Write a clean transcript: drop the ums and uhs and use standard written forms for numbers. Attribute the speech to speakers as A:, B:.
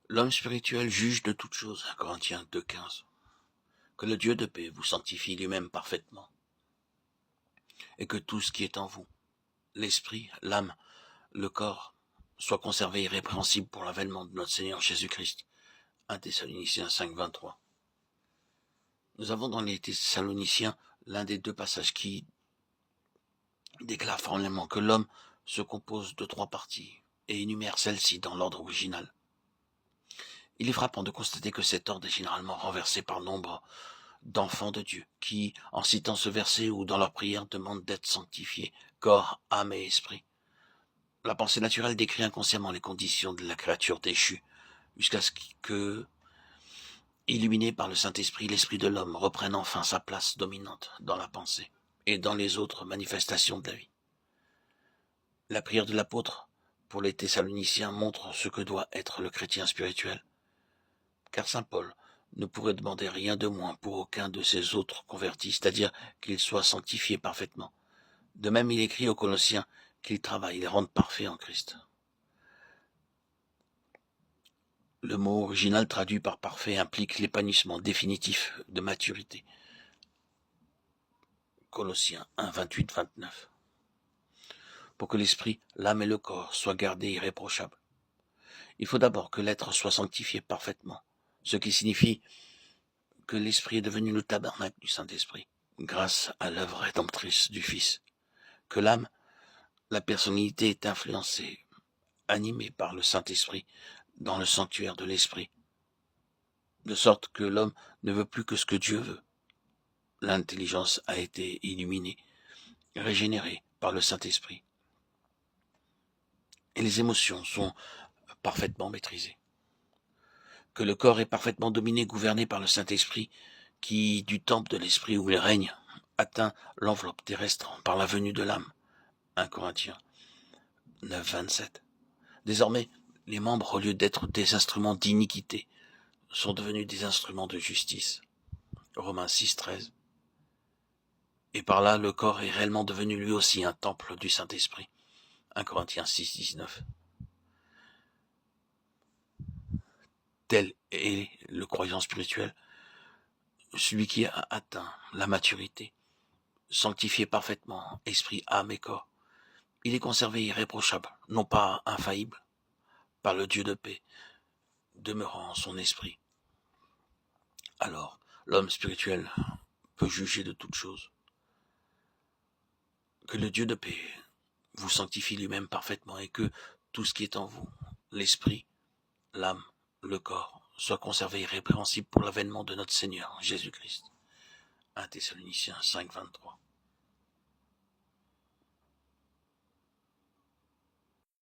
A: L'homme spirituel juge de toutes choses, 1 Corinthiens 2,15. Que le Dieu de paix vous sanctifie lui-même parfaitement, et que tout ce qui est en vous, l'esprit, l'âme, le corps, soit conservé irrépréhensible pour l'avènement de notre Seigneur Jésus-Christ. 1 Thessaloniciens 5,23. Nous avons dans les Thessaloniciens l'un des deux passages qui déclare formellement que l'homme se compose de 3 parties et énumère celles-ci dans l'ordre original. Il est frappant de constater que cet ordre est généralement renversé par nombre d'enfants de Dieu qui, en citant ce verset ou dans leur prière, demandent d'être sanctifiés, corps, âme et esprit. La pensée naturelle décrit inconsciemment les conditions de la créature déchue, jusqu'à ce que, illuminé par le Saint-Esprit, l'esprit de l'homme reprenne enfin sa place dominante dans la pensée et dans les autres manifestations de la vie. La prière de l'apôtre pour les Thessaloniciens montre ce que doit être le chrétien spirituel, car saint Paul ne pourrait demander rien de moins pour aucun de ses autres convertis, c'est-à-dire qu'il soit sanctifié parfaitement. De même, il écrit aux Colossiens qu'ils travaillent, les rendent parfaits en Christ. Le mot original traduit par parfait implique l'épanouissement définitif de maturité. Colossiens 1, 28-29. Pour que l'esprit, l'âme et le corps soient gardés irréprochables, il faut d'abord que l'être soit sanctifié parfaitement, ce qui signifie que l'esprit est devenu le tabernacle du Saint-Esprit, grâce à l'œuvre rédemptrice du Fils, que l'âme, la personnalité est influencée, animée par le Saint-Esprit, dans le sanctuaire de l'Esprit, de sorte que l'homme ne veut plus que ce que Dieu veut. L'intelligence a été illuminée, régénérée par le Saint-Esprit, et les émotions sont parfaitement maîtrisées. Que le corps est parfaitement dominé, gouverné par le Saint-Esprit, qui, du temple de l'Esprit où il règne, atteint l'enveloppe terrestre par la venue de l'âme. 1 Corinthiens 9, 27. Désormais, les membres, au lieu d'être des instruments d'iniquité, sont devenus des instruments de justice. Romains 6, 13. Et par là, le corps est réellement devenu lui aussi un temple du Saint-Esprit. 1 Corinthiens 6, 19. Tel est le croyant spirituel, celui qui a atteint la maturité, sanctifié parfaitement, esprit, âme et corps. Il est conservé irréprochable, non pas infaillible, par le Dieu de paix, demeurant en son esprit. Alors, l'homme spirituel peut juger de toutes choses. Que le Dieu de paix vous sanctifie lui-même parfaitement et que tout ce qui est en vous, l'esprit, l'âme, le corps, soit conservé irrépréhensible pour l'avènement de notre Seigneur Jésus-Christ. 1 Thessaloniciens 5, 23.